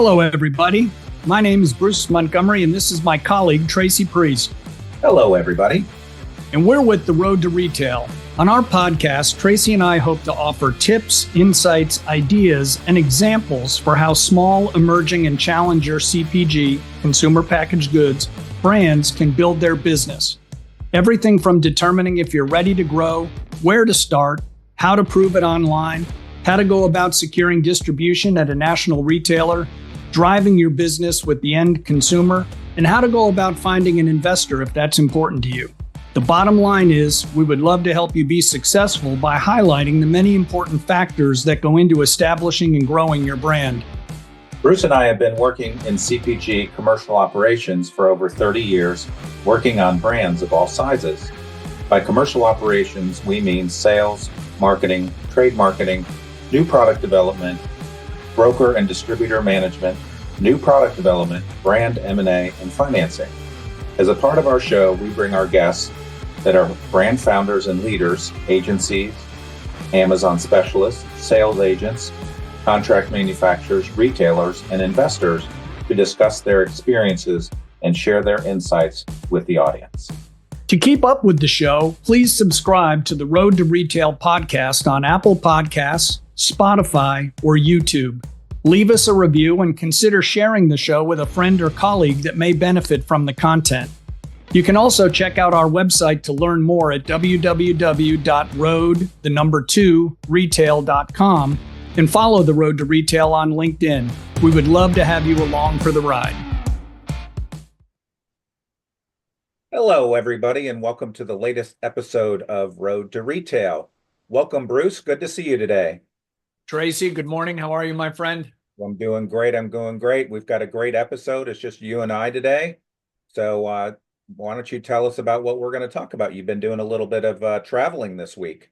Hello, everybody. My name is Bruce Montgomery, and this is my colleague, Tracy Priest. Hello, everybody. And we're with The Road to Retail. On our podcast, Tracy and I hope to offer tips, insights, ideas, and examples for how small, emerging, and challenger CPG, consumer packaged goods, brands can build their business. Everything from determining if you're ready to grow, where to start, how to prove it online, how to go about securing distribution at a national retailer, driving your business with the end consumer, and how to go about finding an investor if that's important to you. The bottom line is, we would love to help you be successful by highlighting the many important factors that go into establishing and growing your brand. Bruce and I have been working in CPG commercial operations for over 30 years, working on brands of all sizes. By commercial operations, we mean sales, marketing, trade marketing, new product development, broker and distributor management, new product development, brand M&A, and financing. As a part of our show, we bring our guests that are brand founders and leaders, agencies, Amazon specialists, sales agents, contract manufacturers, retailers, and investors to discuss their experiences and share their insights with the audience. To keep up with the show, please subscribe to the Road to Retail podcast on Apple Podcasts, Spotify, or YouTube. Leave us a review and consider sharing the show with a friend or colleague that may benefit from the content. You can also check out our website to learn more at www.road2retail.com and follow The Road to Retail on LinkedIn. We would love to have you along for the ride. Hello, everybody, and welcome to the latest episode of Road to Retail. Welcome, Bruce. Good to see you today. Tracy, good morning. How are you, my friend? I'm doing great. We've got a great episode. It's just you and I today. So why don't you tell us about what we're going to talk about? You've been doing a little bit of traveling this week.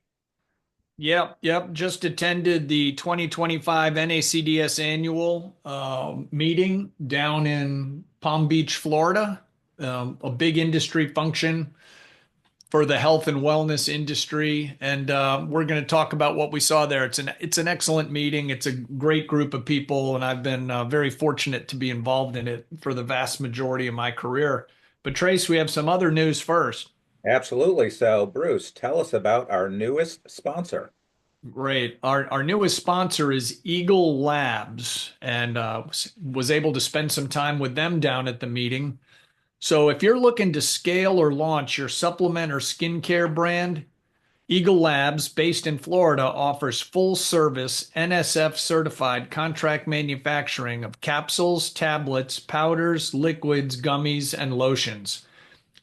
Yep. Just attended the 2025 NACDS Annual meeting down in Palm Beach, Florida. A big industry function for the health and wellness industry. And we're going to talk about what we saw there. It's an excellent meeting. It's a great group of people. And I've been very fortunate to be involved in it for the vast majority of my career. But Trace, we have some other news first. Absolutely. So Bruce, tell us about our newest sponsor. Great. Our newest sponsor is Eagle Labs, and was able to spend some time with them down at the meeting. So if you're looking to scale or launch your supplement or skincare brand, Eagle Labs, based in Florida, offers full-service NSF-certified contract manufacturing of capsules, tablets, powders, liquids, gummies, and lotions.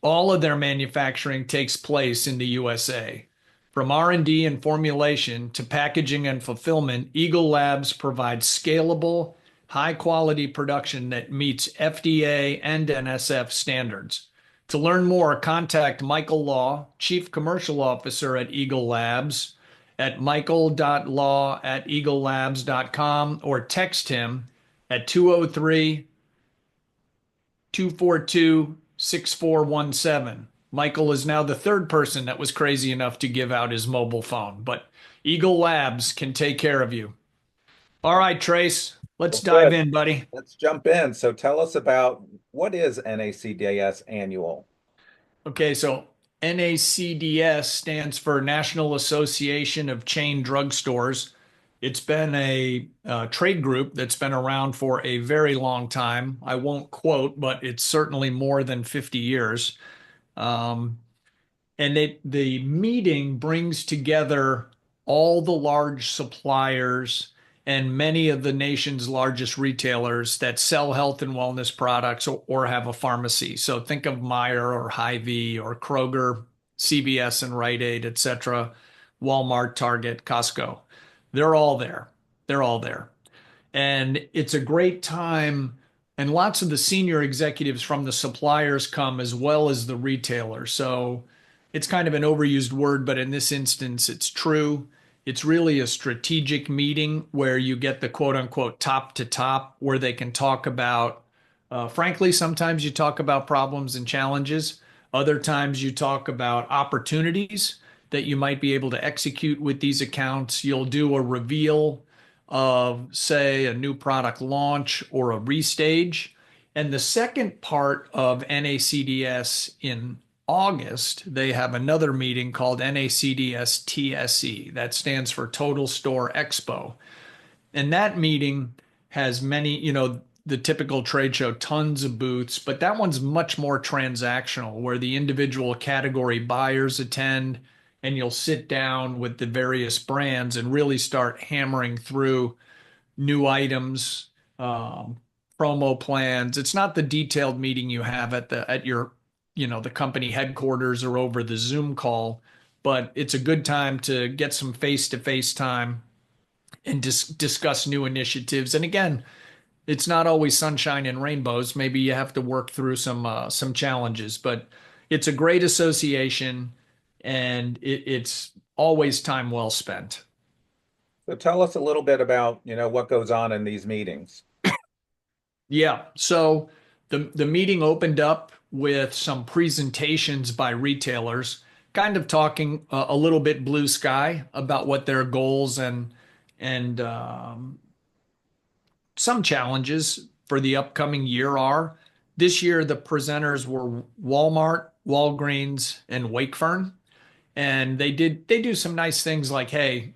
All of their manufacturing takes place in the USA. From R&D and formulation to packaging and fulfillment, Eagle Labs provides scalable, high-quality production that meets FDA and NSF standards. To learn more, contact Michael Law, Chief Commercial Officer at Eagle Labs, at michael.law@eaglelabs.com, or text him at 203-242-6417. Michael is now the third person that was crazy enough to give out his mobile phone, but Eagle Labs can take care of you. All right, Trace. Let's dive in, buddy. Let's jump in. So tell us about what is NACDS Annual? Okay, so NACDS stands for National Association of Chain Drugstores. It's been a trade group that's been around for a very long time. I won't quote, but it's certainly more than 50 years. And the meeting brings together all the large suppliers and many of the nation's largest retailers that sell health and wellness products or have a pharmacy. So think of Meijer or Hy-Vee or Kroger, CVS and Rite Aid, etc., Walmart, Target, Costco. They're all there. And it's a great time. And lots of the senior executives from the suppliers come as well as the retailers. So it's kind of an overused word, but in this instance, it's true. It's really a strategic meeting where you get the quote unquote top to top, where they can talk about, frankly, sometimes you talk about problems and challenges. Other times you talk about opportunities that you might be able to execute with these accounts. You'll do a reveal of, say, a new product launch or a restage. And the second part of NACDS in August, they have another meeting called NACDS TSE. That stands for Total Store Expo. And that meeting has many, the typical trade show, tons of booths, but that one's much more transactional where the individual category buyers attend and you'll sit down with the various brands and really start hammering through new items, promo plans. It's not the detailed meeting you have at your, the company headquarters or over the Zoom call, but it's a good time to get some face-to-face time and discuss new initiatives. And again, it's not always sunshine and rainbows. Maybe you have to work through some challenges, but it's a great association, and it's always time well spent. So tell us a little bit about, what goes on in these meetings. Yeah. So the meeting opened up with some presentations by retailers, kind of talking a little bit blue sky about what their goals and some challenges for the upcoming year are. This year, the presenters were Walmart, Walgreens, and Wakefern, and they do some nice things like, hey,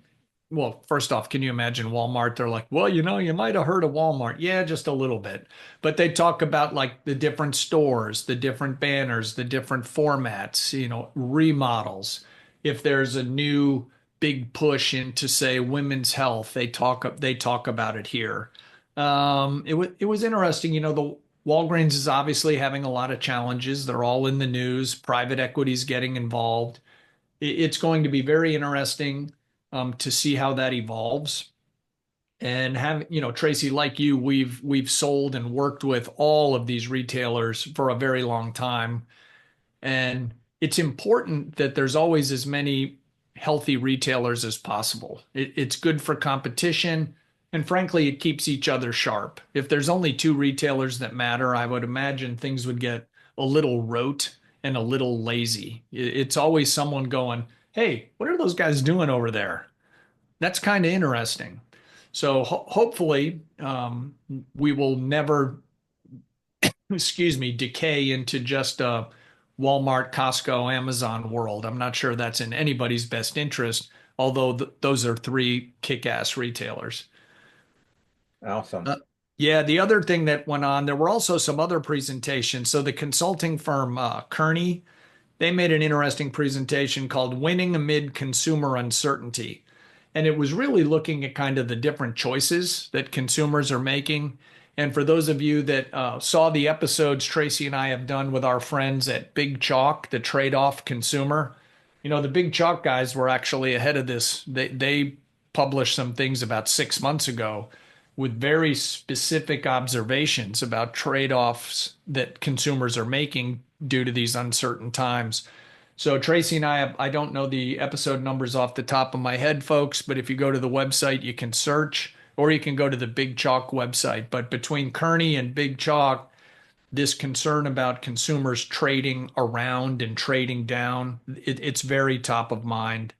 well, first off, can you imagine Walmart? They're like, well, you might have heard of Walmart. Yeah, just a little bit. But they talk about like the different stores, the different banners, the different formats, remodels. If there's a new big push into, say, women's health, they talk about it here. It was interesting. The Walgreens is obviously having a lot of challenges. They're all in the news. Private equity is getting involved. It's going to be very interesting to see how that evolves. And have, Tracy, like you, we've sold and worked with all of these retailers for a very long time. And it's important that there's always as many healthy retailers as possible. It's good for competition. And frankly, it keeps each other sharp. If there's only two retailers that matter, I would imagine things would get a little rote and a little lazy. It's always someone going, hey, what are those guys doing over there? That's kind of interesting. So hopefully, we will never, excuse me, decay into just a Walmart, Costco, Amazon world. I'm not sure that's in anybody's best interest, although those are three kick-ass retailers. Awesome. Uh, yeah, the other thing that went on, there were also some other presentations. So the consulting firm Kearney, they made an interesting presentation called Winning Amid Consumer Uncertainty. And it was really looking at kind of the different choices that consumers are making. And for those of you that saw the episodes Tracy and I have done with our friends at Big Chalk, the Tradeoff Consumer, the Big Chalk guys were actually ahead of this. They published some things about 6 months ago with very specific observations about trade-offs that consumers are making due to these uncertain times. So Tracy and I don't know the episode numbers off the top of my head, folks, but if you go to the website, you can search, or you can go to the Big Chalk website. But between Kearney and Big Chalk, this concern about consumers trading around and trading down, it's very top of mind.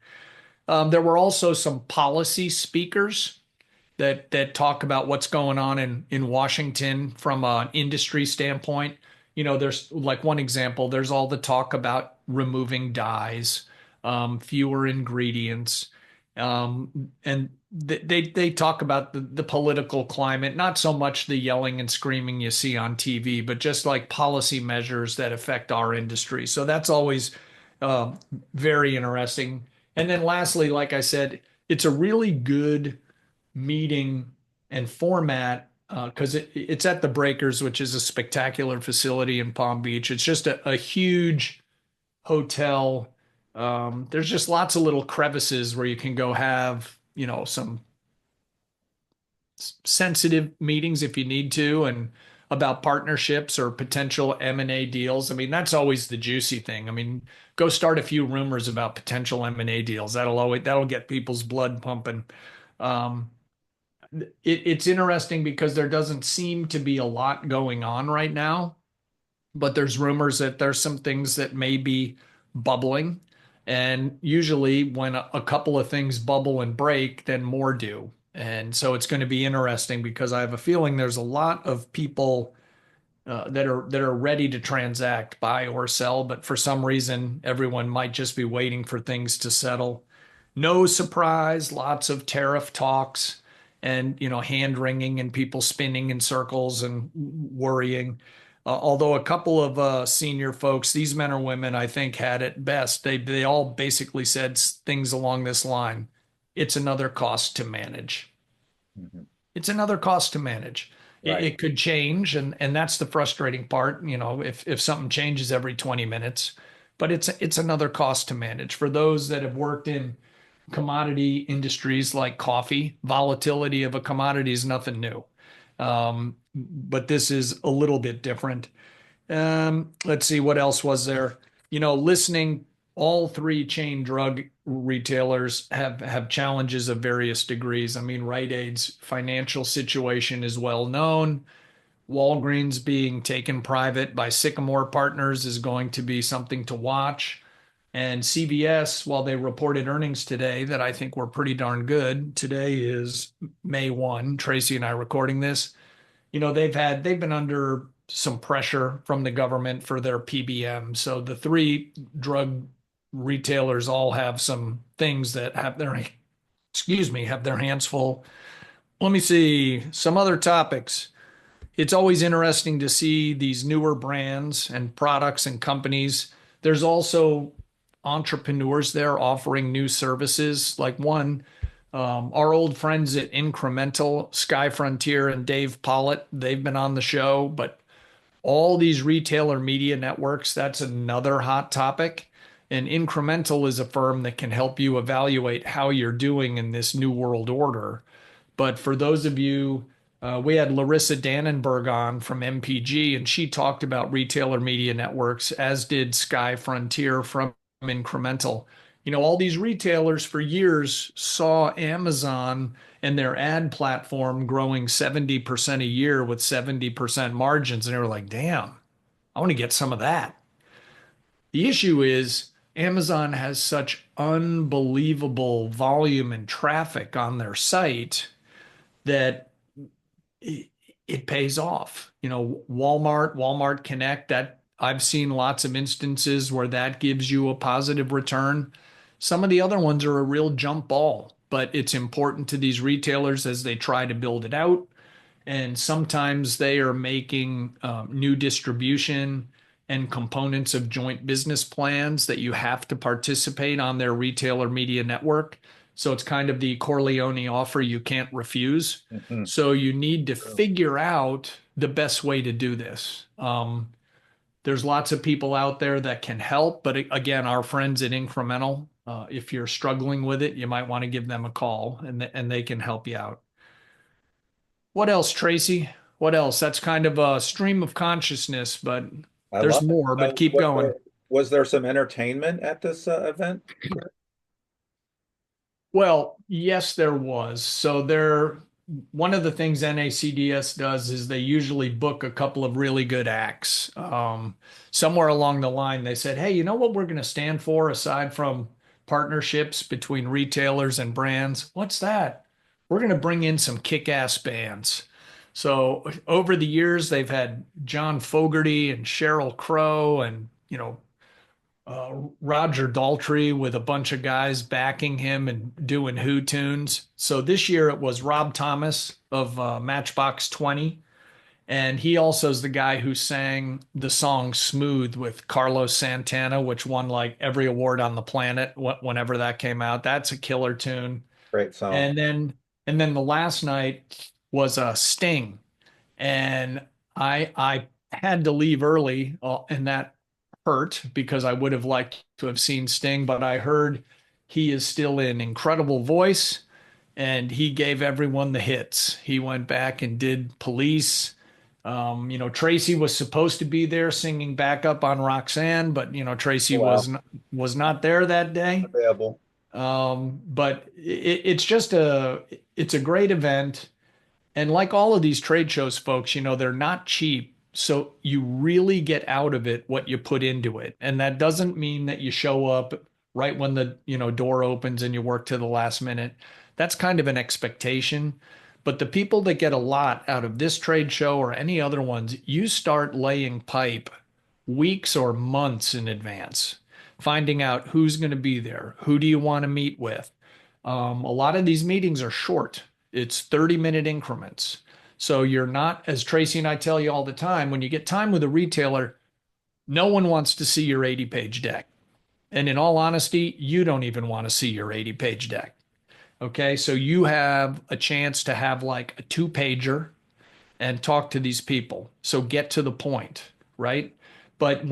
There were also some policy speakers that talk about what's going on in Washington from an industry standpoint. There's like one example, there's all the talk about removing dyes, fewer ingredients. And they talk about the political climate, not so much the yelling and screaming you see on TV, but just like policy measures that affect our industry. So that's always very interesting. And then lastly, like I said, it's a really good meeting and format because it's at the Breakers, which is a spectacular facility in Palm Beach. It's just a huge hotel. There's just lots of little crevices where you can go have, some sensitive meetings if you need to, and about partnerships or potential M&A deals. I mean, that's always the juicy thing. I mean, go start a few rumors about potential M&A deals. That'll get people's blood pumping. Um, it's interesting because there doesn't seem to be a lot going on right now, but there's rumors that there's some things that may be bubbling. And usually when a couple of things bubble and break, then more do. And so it's going to be interesting because I have a feeling there's a lot of people that are ready to transact, buy or sell, but for some reason, everyone might just be waiting for things to settle. No surprise, lots of tariff talks and hand wringing and people spinning in circles and worrying. Although a couple of senior folks, these men or women, I think had it best. They all basically said things along this line. It's another cost to manage. Mhm. It's another cost to manage. It, Right. it could change, and that's the frustrating part, if something changes every 20 minutes, but it's another cost to manage. For those that have worked in commodity industries like coffee, volatility of a commodity is nothing new. But this is a little bit different. Let's see, what else was there? Listening, all three chain drug retailers have challenges of various degrees. I mean, Rite Aid's financial situation is well known. Walgreens being taken private by Sycamore Partners is going to be something to watch. And CVS, while they reported earnings today that I think were pretty darn good, today is May 1, Tracy and I recording this, they've been under some pressure from the government for their PBM. So the three drug retailers all have some things that have their hands full. Let me see some other topics. It's always interesting to see these newer brands and products and companies. There's also entrepreneurs there offering new services. Like our old friends at Incremental, Sky Frontier, and Dave Pollitt, they've been on the show, but all these retailer media networks, that's another hot topic. And Incremental is a firm that can help you evaluate how you're doing in this new world order. But for those of you, we had Larissa Dannenberg on from MPG, and she talked about retailer media networks, as did Sky Frontier from Incremental. All these retailers for years saw Amazon and their ad platform growing 70% a year with 70% margins. And they were like, damn, I want to get some of that. The issue is Amazon has such unbelievable volume and traffic on their site that it pays off. Walmart Connect, that I've seen lots of instances where that gives you a positive return. Some of the other ones are a real jump ball, but it's important to these retailers as they try to build it out. And sometimes they are making new distribution and components of joint business plans that you have to participate on their retailer media network. So it's kind of the Corleone offer you can't refuse. Mhm. So you need to figure out the best way to do this. There's lots of people out there that can help, but again, our friends at Incremental, if you're struggling with it, you might want to give them a call and they can help you out. What else, Tracy? What else? That's kind of a stream of consciousness, but I there's love it. more, but So, keep going. was there some entertainment at this event? Well, yes, there was. One of the things NACDS does is they usually book a couple of really good acts. Somewhere along the line, they said, hey, you know what we're going to stand for aside from partnerships between retailers and brands? What's that? We're going to bring in some kick-ass bands. So over the years, they've had John Fogerty and Sheryl Crow and, Roger Daltrey with a bunch of guys backing him and doing Who tunes. So this year it was Rob Thomas of Matchbox 20. And he also is the guy who sang the song Smooth with Carlos Santana, which won like every award on the planet whenever that came out. That's a killer tune. Great song. And then the last night was Sting. And I had to leave early, and that hurt because I would have liked to have seen Sting, but I heard he is still in incredible voice and he gave everyone the hits. He went back and did Police. Tracy was supposed to be there singing backup on Roxanne, but Tracy Oh, wow. was not there that day. Available. But it's a great event. And like all of these trade shows, folks, they're not cheap. So you really get out of it what you put into it. And that doesn't mean that you show up right when the, door opens and you work to the last minute. That's kind of an expectation. But the people that get a lot out of this trade show or any other ones, you start laying pipe weeks or months in advance, finding out who's going to be there, who do you want to meet with. A lot of these meetings are short. It's 30-minute increments. So you're not, as Tracy and I tell you all the time, when you get time with a retailer, no one wants to see your 80-page deck. And in all honesty, you don't even want to see your 80-page deck. Okay, so you have a chance to have like a two-pager and talk to these people. So get to the point, right? But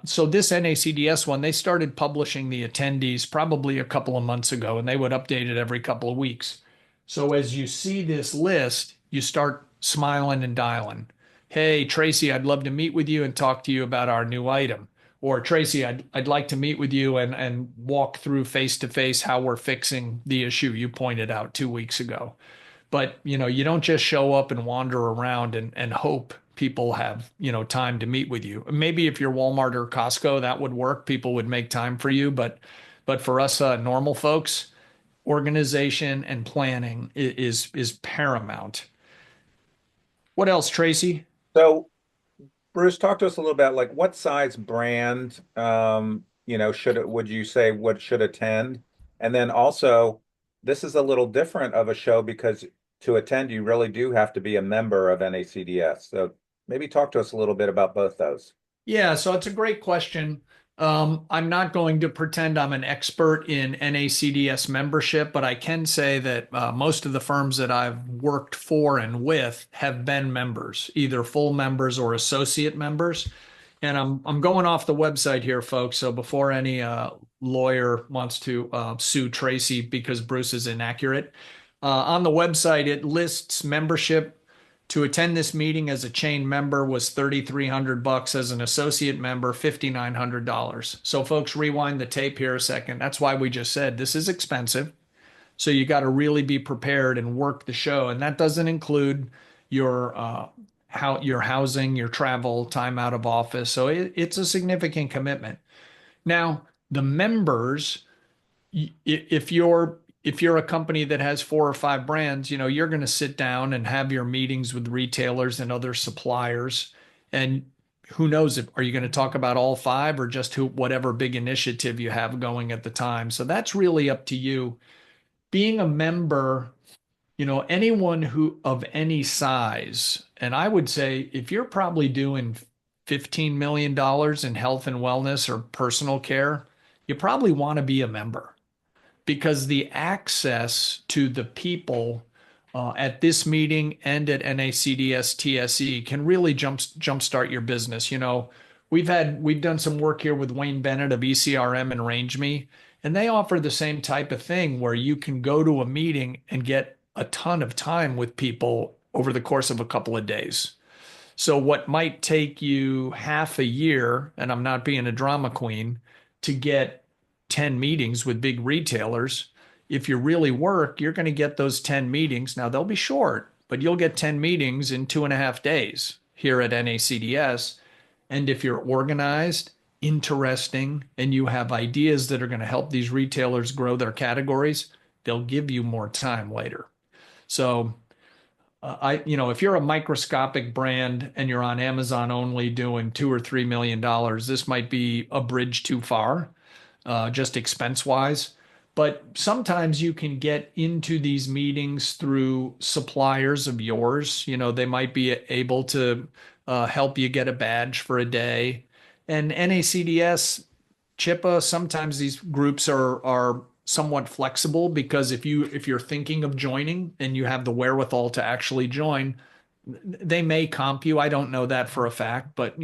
so this NACDS one, they started publishing the attendees probably a couple of months ago, and they would update it every couple of weeks. So as you see this list, you start smiling and dialing. Hey, Tracy, I'd love to meet with you and talk to you about our new item. Or Tracy, I'd like to meet with you and walk through face to face how we're fixing the issue you pointed out 2 weeks ago. But you don't just show up and wander around and hope people have time to meet with you. Maybe if you're Walmart or Costco, that would work. People would make time for you. But for us normal folks, organization and planning is paramount. What else, Tracy? So, Bruce, talk to us a little about like what size brand, would you say would should attend? And then also, this is a little different of a show because to attend, you really do have to be a member of NACDS. So maybe talk to us a little bit about both those. Yeah, so it's a great question. I'm not going to pretend I'm an expert in NACDS membership, but I can say that most of the firms that I've worked for and with have been members, either full members or associate members. And I'm going off the website here, folks. So before any lawyer wants to sue Tracy because Bruce is inaccurate, on the website it lists membership to attend this meeting as a chain member was $3,300. As an associate member, $5,900. So folks, rewind the tape here a second. That's why we just said this is expensive. So you got to really be prepared and work the show. And that doesn't include your your housing, your travel, time out of office. So it's a significant commitment. Now, the members, if you're a company that has 4 or 5 brands, you're going to sit down and have your meetings with retailers and other suppliers. And who knows, if are you going to talk about all 5 or just whatever big initiative you have going at the time. So that's really up to you. Being a member, anyone who of any size, and I would say if you're probably doing $15 million in health and wellness or personal care, you probably want to be a member because the access to the people at this meeting and at NACDS TSE can really jumpstart your business. We've done some work here with Wayne Bennett of ECRM and Range Me, and they offer the same type of thing where you can go to a meeting and get a ton of time with people over the course of a couple of days. So what might take you half a year, and I'm not being a drama queen, to get 10 meetings with big retailers, if you really work, you're going to get those 10 meetings. Now they'll be short, but you'll get 10 meetings in 2.5 days here at NACDS. And if you're organized, interesting, and you have ideas that are going to help these retailers grow their categories, they'll give you more time later. So if you're a microscopic brand and you're on Amazon only doing $2 or $3 million, this might be a bridge too far, just expense wise. But sometimes you can get into these meetings through suppliers of yours. They might be able to help you get a badge for a day. And NACDS, CHIPA, sometimes these groups are somewhat flexible because if you're thinking of joining and you have the wherewithal to actually join, they may comp you. I don't know that for a fact, but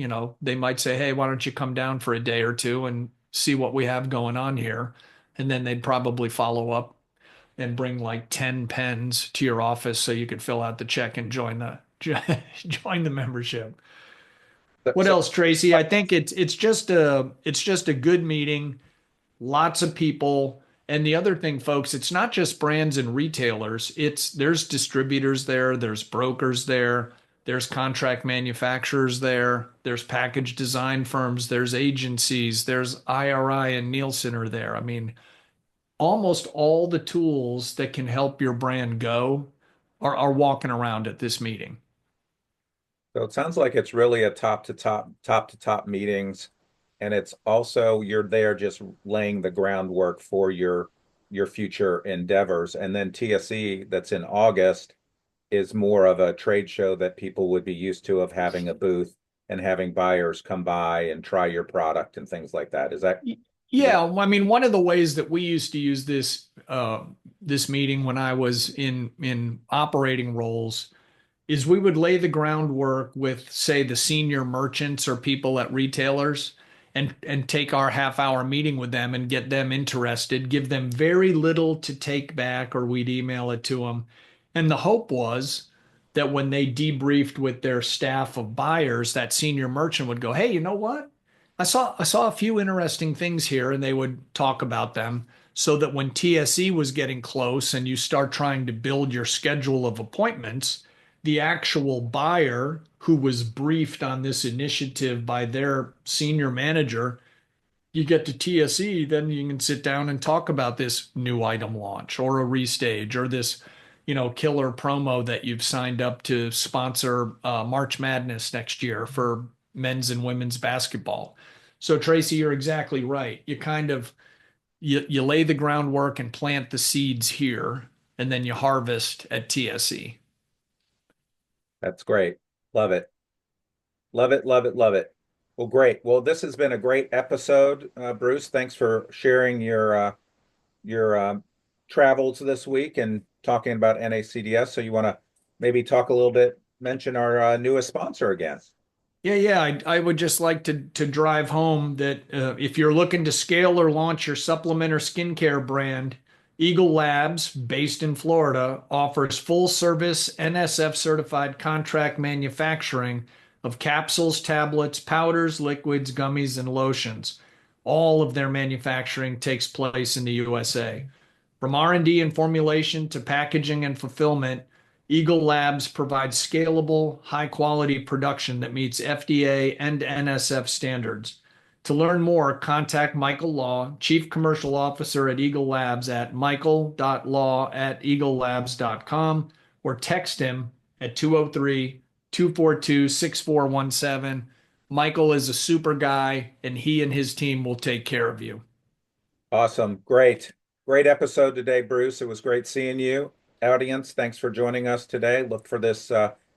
they might say, hey, why don't you come down for a day or two and see what we have going on here? And then they'd probably follow up and bring like 10 pens to your office so you could fill out the check and join the membership. What So, else, Tracy? I think it's just a good meeting, lots of people. And the other thing, folks, it's not just brands and retailers. There's distributors there, there's brokers there, There's contract manufacturers there. There's package design firms. There's agencies. There's IRI and Nielsen are there. I mean, almost all the tools that can help your brand go are walking around at this meeting. So it sounds like it's really a top to top meetings, and it's also you're there just laying the groundwork for your future endeavors. And then TSE that's in August is more of a trade show that people would be used to of having a booth and having buyers come by and try your product and things like that. Is Yeah, that I mean, one of the ways that we used to use this meeting when I was in operating roles is we would lay the groundwork with, say, the senior merchants or people at retailers and take our half-hour meeting with them and get them interested, give them very little to take back, or we'd email it to them. And the hope was that when they debriefed with their staff of buyers, that senior merchant would go, "Hey, you know what? I saw a few interesting things here," and they would talk about them so that when TSE was getting close and you start trying to build your schedule of appointments, the actual buyer who was briefed on this initiative by their senior manager, you get to TSE, then you can sit down and talk about this new item launch or a restage or this, killer promo that you've signed up to sponsor March Madness next year for men's and women's basketball. So Tracy, you're exactly right. You lay the groundwork and plant the seeds here, and then you harvest at TSE. that's great. Love it. Love it, love it, love it. Well, great. Well, this has been a great episode, Bruce. Thanks for sharing your travels this week and talking about NACDS. So you want to maybe talk a little bit, mention our newest sponsor again. Yeah. I would just like to drive home that if you're looking to scale or launch your supplement or skincare brand, Eagle Labs, based in Florida, offers full service NSF certified contract manufacturing of capsules, tablets, powders, liquids, gummies, and lotions. All of their manufacturing takes place in the USA. From R&D and formulation to packaging and fulfillment, Eagle Labs provides scalable, high-quality production that meets FDA and NSF standards. To learn more, contact Michael Law, Chief Commercial Officer at Eagle Labs at michael.law@eaglelabs.com or text him at 203-242-6417. Michael is a super guy, and he and his team will take care of you. Awesome. Great. Great episode today, Bruce. It was great seeing you. Audience, thanks for joining us today. Look for this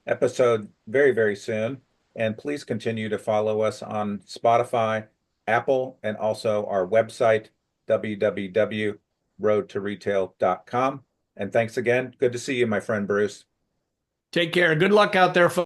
episode very, very soon. And please continue to follow us on Spotify, Apple, and also our website, www.roadtoretail.com. And thanks again. Good to see you, my friend Bruce. Take care. Good luck out there, folks.